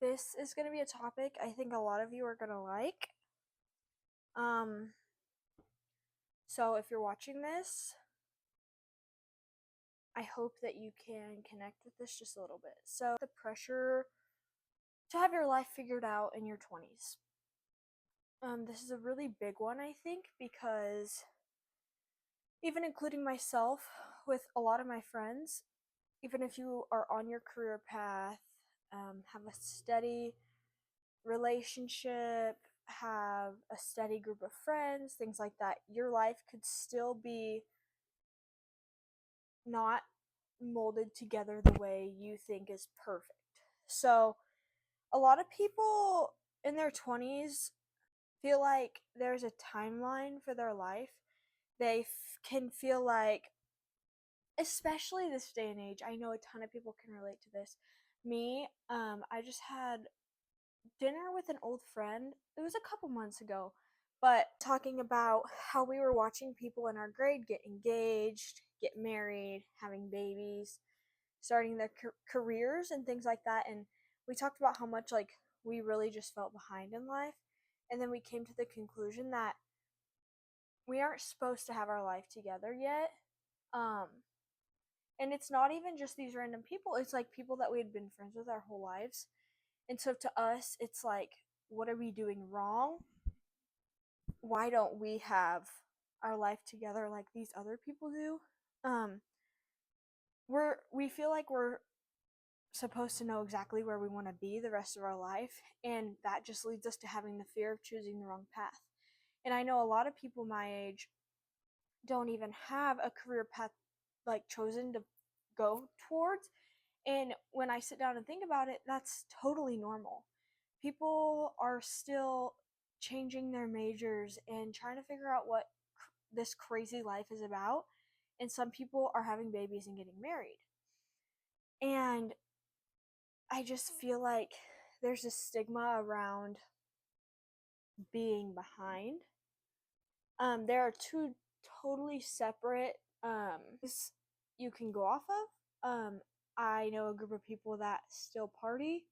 This is going to be a topic I think a lot of you are going to like. Um, so if you're watching this, I hope that you can connect with this just a little bit. So, the pressure to have your life figured out in your 20s. This is a really big one, I think, because even including myself, with a lot of my friends, even if you are on your career path, have a steady relationship, have a steady group of friends, things like that, your life could still be not molded together the way you think is perfect. So, a lot of people in their 20s feel like there's a timeline for their life. They can feel like, especially this day and age, I know a ton of people can relate to this. Me, I just had dinner with an old friend. It was a couple months ago, but talking about how we were watching people in our grade get engaged, get married, having babies, starting their careers and things like that. And we talked about how much like we really just felt behind in life. And then we came to the conclusion that we aren't supposed to have our life together yet. Um, and it's not even just these random people, it's like people that we had been friends with our whole lives. And so to us, it's like, what are we doing wrong? Why don't we have our life together like these other people do? Um, we feel like we're supposed to know exactly where we want to be the rest of our life, and that just leads us to having the fear of choosing the wrong path. And I know a lot of people my age don't even have a career path like chosen to go towards. And when I sit down and think about it, that's totally normal. People are still changing their majors and trying to figure out what this crazy life is about. And some people are having babies and getting married. And I just feel like there's a stigma around being behind. There are two totally separate you can go off of. I know a group of people that still party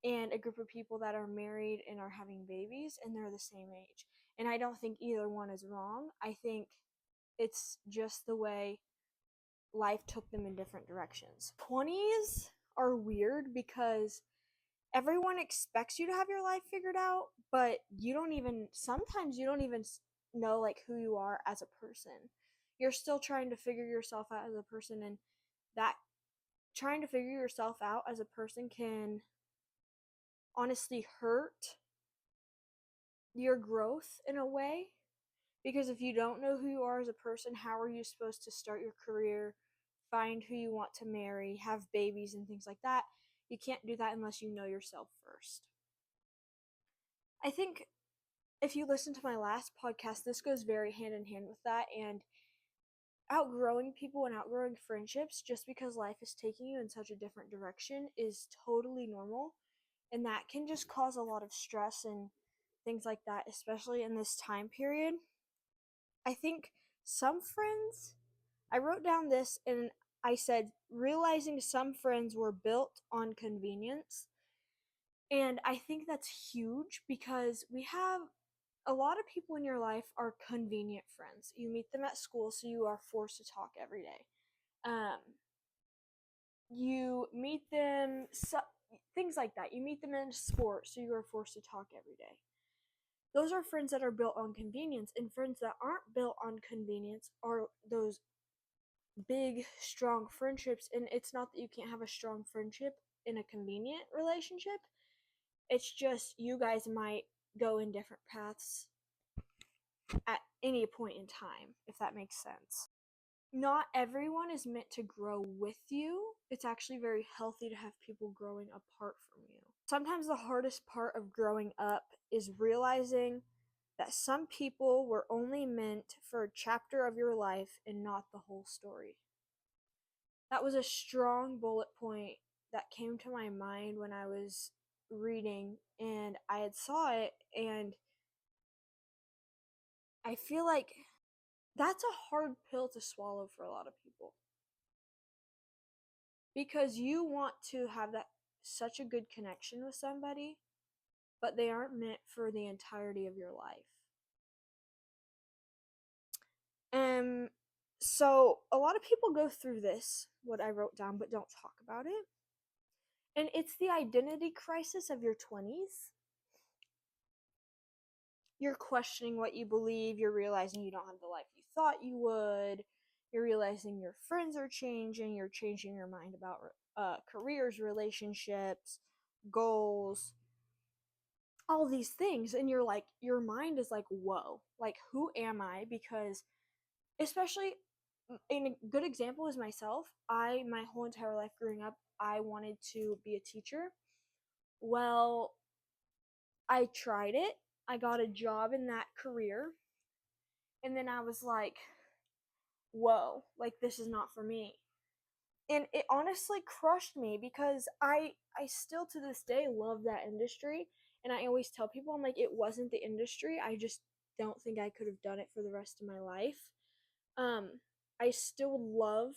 and a group of people that are married and are having babies and they're the same age. And I don't think either one is wrong. I think it's just the way life took them in different directions. 20s are weird because everyone expects you to have your life figured out, but sometimes you don't even know like who you are as a person. You're still trying to figure yourself out as a person, and that trying to figure yourself out as a person can honestly hurt your growth in a way, because if you don't know who you are as a person, how are you supposed to start your career, find who you want to marry, have babies and things like that? You can't do that unless you know yourself first. I think if you listen to my last podcast, this goes very hand in hand with that. And outgrowing people and outgrowing friendships just because life is taking you in such a different direction is totally normal. And that can just cause a lot of stress and things like that, especially in this time period. I think some friends, I wrote down this and I said, realizing some friends were built on convenience. And I think that's huge because we have a lot of people in your life are convenient friends. You meet them at school, so you are forced to talk every day. Um, you meet them, things like that. You meet them in sports, so you are forced to talk every day. Those are friends that are built on convenience, and friends that aren't built on convenience are those big, strong friendships. And it's not that you can't have a strong friendship in a convenient relationship, it's just you guys might go in different paths at any point in time, if that makes sense. Not everyone is meant to grow with you. It's actually very healthy to have people growing apart from you. Sometimes the hardest part of growing up is realizing that some people were only meant for a chapter of your life and not the whole story. That was a strong bullet point that came to my mind when I was reading, and I had saw it, and I feel like that's a hard pill to swallow for a lot of people, because you want to have that such a good connection with somebody, but they aren't meant for the entirety of your life. Um, so a lot of people go through this, what I wrote down, but don't talk about it. And it's the identity crisis of your 20s. You're questioning what you believe, you're realizing you don't have the life you thought you would, you're realizing your friends are changing, you're changing your mind about careers, relationships, goals, all these things, and you're like, your mind is like, whoa, like, who am I? Because especially in a good example is myself. My whole entire life growing up, I wanted to be a teacher. Well, I tried it. I got a job in that career, and then I was like, whoa, like, this is not for me. And it honestly crushed me because I still to this day love that industry, and I always tell people, I'm like, it wasn't the industry, I just don't think I could have done it for the rest of my life. um I still would love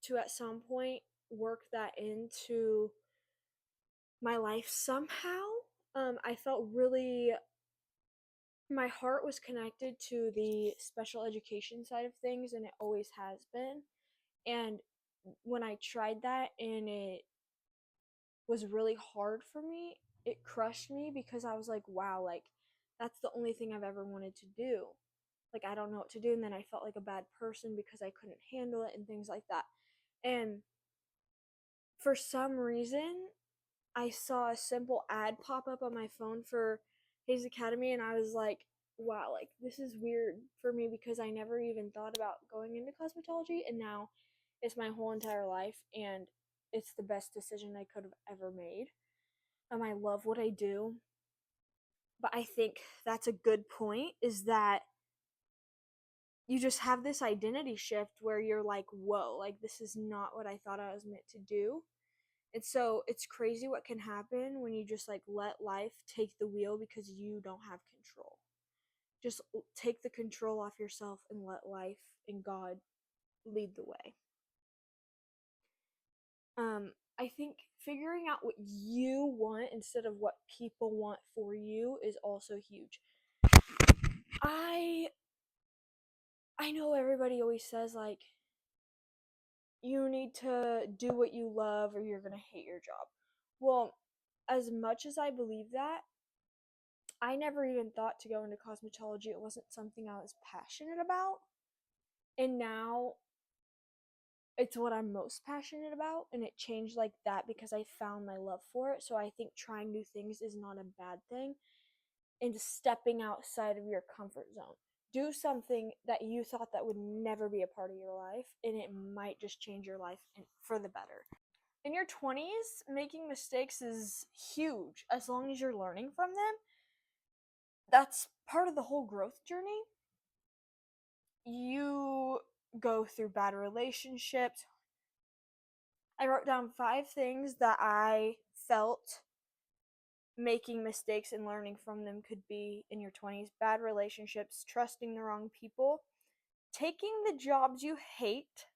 to at some point work that into my life somehow. I felt really, my heart was connected to the special education side of things, and it always has been. And when I tried that and it was really hard for me, it crushed me because I was like, wow, like, that's the only thing I've ever wanted to do. Like, I don't know what to do. And then I felt like a bad person because I couldn't handle it and things like that. And for some reason, I saw a simple ad pop up on my phone for Hayes Academy, and I was like, wow, like, this is weird for me because I never even thought about going into cosmetology, and now it's my whole entire life, and it's the best decision I could have ever made. I love what I do, but I think that's a good point, is that you just have this identity shift where you're like, whoa, like, this is not what I thought I was meant to do. And so it's crazy what can happen when you just like let life take the wheel because you don't have control. Just take the control off yourself and let life and God lead the way. I think figuring out what you want instead of what people want for you is also huge. I I know everybody always says, like, you need to do what you love or you're going to hate your job. Well, as much as I believe that, I never even thought to go into cosmetology. It wasn't something I was passionate about. And now it's what I'm most passionate about. And it changed like that because I found my love for it. So I think trying new things is not a bad thing. And stepping outside of your comfort zone. Do something that you thought that would never be a part of your life, and it might just change your life for the better. In your 20s, making mistakes is huge as long as you're learning from them. That's part of the whole growth journey. You go through bad relationships. I wrote down 5 things that I felt making mistakes and learning from them could be in your 20s: bad relationships, trusting the wrong people, taking the jobs you hate,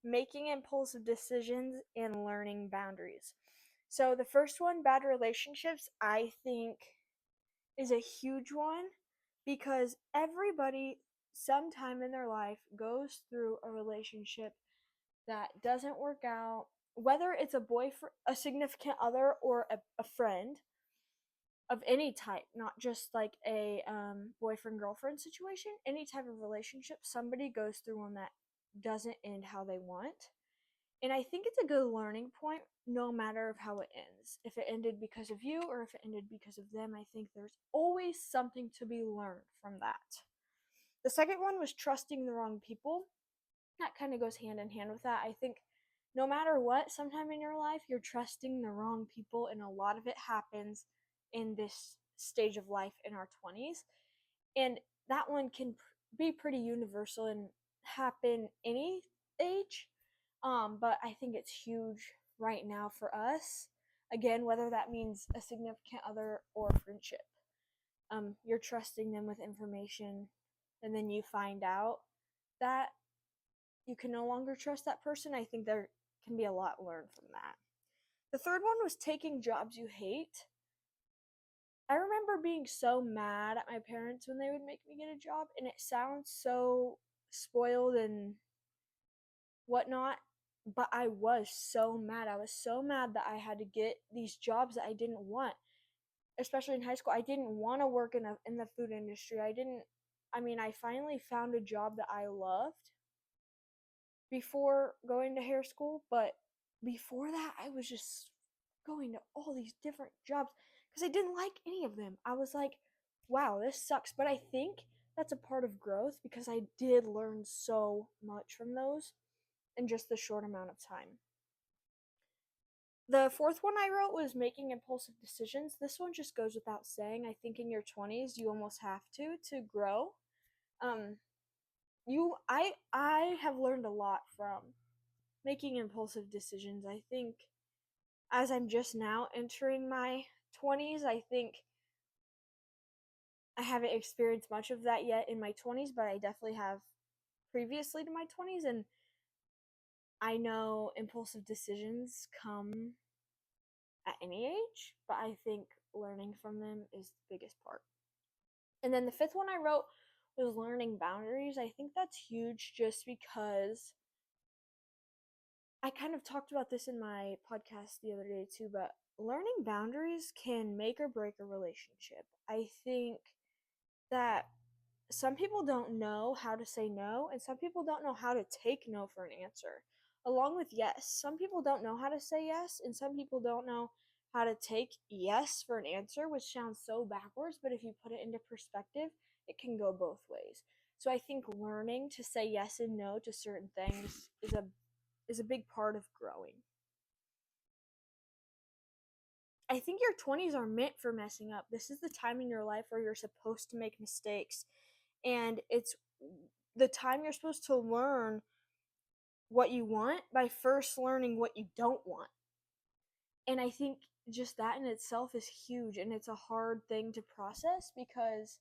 making impulsive decisions, and learning boundaries. So, the first one, bad relationships, I think is a huge one because everybody sometime in their life goes through a relationship that doesn't work out, whether it's a boyfriend, a significant other, or a friend of any type, not just like a boyfriend girlfriend situation. Any type of relationship, somebody goes through one that doesn't end how they want. And I think it's a good learning point no matter of how it ends. If it ended because of you or if it ended because of them, I think there's always something to be learned from that. The second one was trusting the wrong people. That kind of goes hand in hand with that. I think no matter what, sometime in your life, you're trusting the wrong people, and a lot of it happens in this stage of life in our 20s. And that one can be pretty universal and happen any age. But I think it's huge right now for us. Again, whether that means a significant other or friendship. You're trusting them with information, and then you find out that you can no longer trust that person. I think there can be a lot learned from that. The third one was taking jobs you hate. I remember being so mad at my parents when they would make me get a job, and it sounds so spoiled and whatnot, but I was so mad. I was so mad that I had to get these jobs that I didn't want, especially in high school. I didn't want to work in the food industry. I finally found a job that I loved before going to hair school, but before that, I was just going to all these different jobs because I didn't like any of them. I was like, wow, this sucks. But I think that's a part of growth because I did learn so much from those in just the short amount of time. The fourth one I wrote was making impulsive decisions. This one just goes without saying. I think in your 20s you almost have to grow. Um I have learned a lot from making impulsive decisions. I think as I'm just now entering my 20s, I think I haven't experienced much of that yet in my 20s, but I definitely have previously to my 20s, and I know impulsive decisions come at any age, but I think learning from them is the biggest part. And then the fifth one I wrote was learning boundaries. I think that's huge just because I kind of talked about this in my podcast the other day too, but learning boundaries can make or break a relationship. I think that some people don't know how to say no, and some people don't know how to take no for an answer. Along with yes, some people don't know how to say yes, and some people don't know how to take yes for an answer, which sounds so backwards, but if you put it into perspective, it can go both ways. So I think learning to say yes and no to certain things is a big part of growing. I think your 20s are meant for messing up. This is the time in your life where you're supposed to make mistakes, and it's the time you're supposed to learn what you want by first learning what you don't want. And I think just that in itself is huge, and it's a hard thing to process because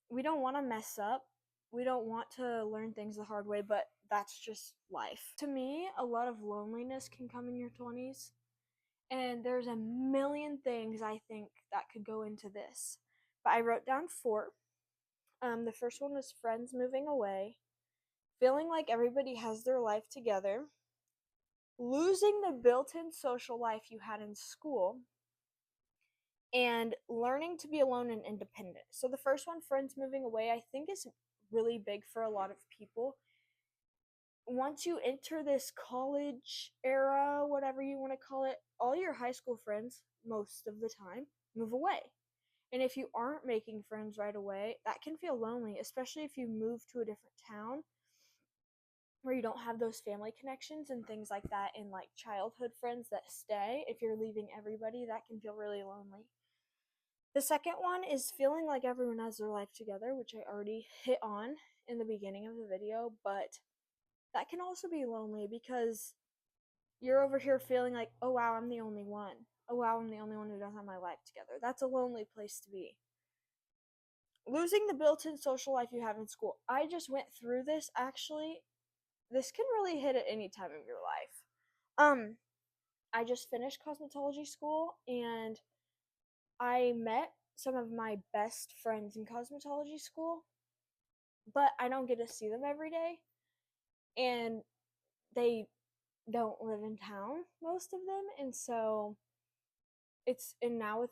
we don't want to mess up. We don't want to learn things the hard way, but that's just life. To me, a lot of loneliness can come in your 20s, and there's a million things I think that could go into this. But I wrote down four. The first one was friends moving away, feeling like everybody has their life together, losing the built in social life you had in school, and learning to be alone and independent. So, the first one, friends moving away, I think is really big for a lot of people. Once you enter this college era, whatever you want to call it, all your high school friends, most of the time, move away. And if you aren't making friends right away, that can feel lonely, especially if you move to a different town where you don't have those family connections and things like that, and like childhood friends that stay. If you're leaving everybody, that can feel really lonely. The second one is feeling like everyone has their life together, which I already hit on in the beginning of the video, but that can also be lonely because you're over here feeling like, oh wow, I'm the only one. Oh wow, I'm the only one who doesn't have my life together. That's a lonely place to be. Losing the built in social life you have in school. I just went through this actually. This can really hit at any time of your life. Um, I just finished cosmetology school, and I met some of my best friends in cosmetology school, but I don't get to see them every day, and they don't live in town, most of them, and so and now with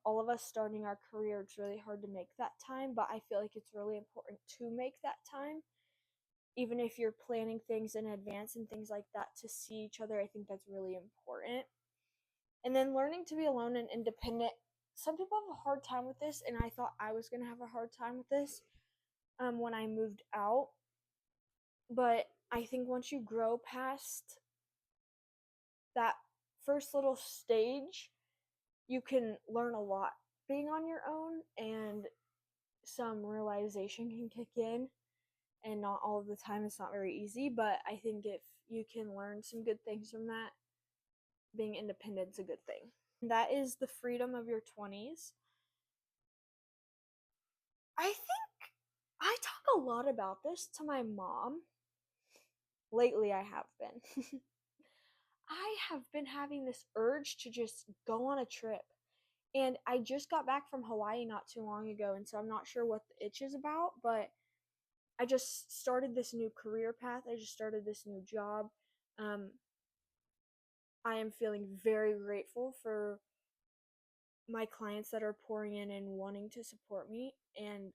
all of us starting our career, it's really hard to make that time, but I feel like it's really important to make that time, even if you're planning things in advance and things like that to see each other. I think that's really important. And then learning to be alone and independent. Some people have a hard time with this, and I thought I was going to have a hard time with this when I moved out. But I think once you grow past that first little stage, you can learn a lot being on your own, and some realization can kick in. And not all of the time, it's not very easy, but I think if you can learn some good things from that, being independent is a good thing. That is the freedom of your 20s. I think I talk a lot about this to my mom. Lately, I have been. I have been having this urge to just go on a trip. And I just got back from Hawaii not too long ago, and so I'm not sure what the itch is about, but I just started this new career path. I just started this new job. Um, I am feeling very grateful for my clients that are pouring in and wanting to support me, and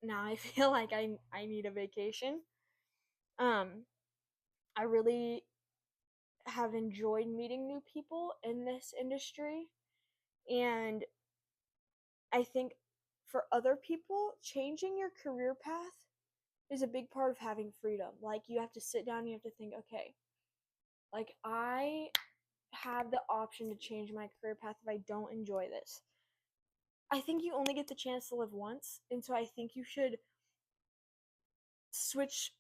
now I feel like I need a vacation. Um, I really have enjoyed meeting new people in this industry, and I think for other people, changing your career path is a big part of having freedom. Like, you have to sit down and you have to think, okay, like, I have the option to change my career path if I don't enjoy this. I think you only get the chance to live once, and so I think you should switch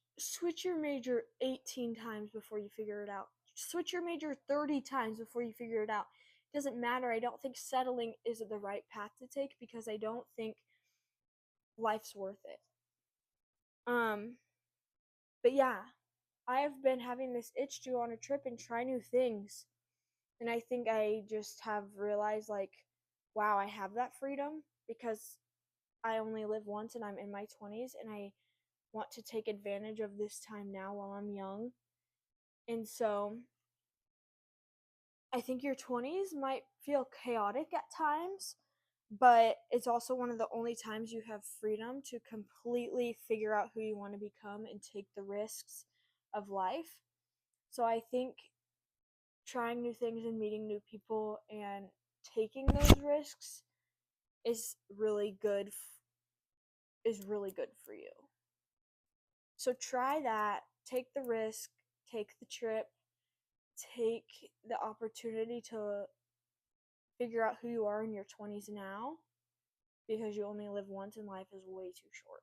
your major 18 times before you figure it out. Switch your major 30 times before you figure it out. It doesn't matter. I don't think settling is the right path to take because I don't think life's worth it. But yeah, I have been having this itch to go on a trip and try new things. And I think I just have realized, like, wow, I have that freedom because I only live once and I'm in my 20s, and I want to take advantage of this time now while I'm young. And so I think your 20s might feel chaotic at times, but it's also one of the only times you have freedom to completely figure out who you want to become and take the risks of life. So I think trying new things and meeting new people and taking those risks is really good for you. So try that, take the risk, take the trip, take the opportunity to figure out who you are in your 20s now because you only live once and life is way too short.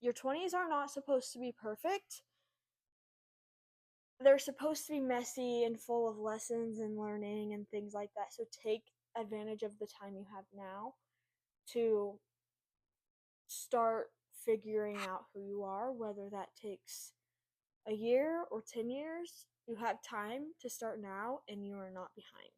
Your 20s are not supposed to be perfect. They're supposed to be messy and full of lessons and learning and things like that. So take advantage of the time you have now to start figuring out who you are, whether that takes a year or 10 years. You have time to start now and you are not behind.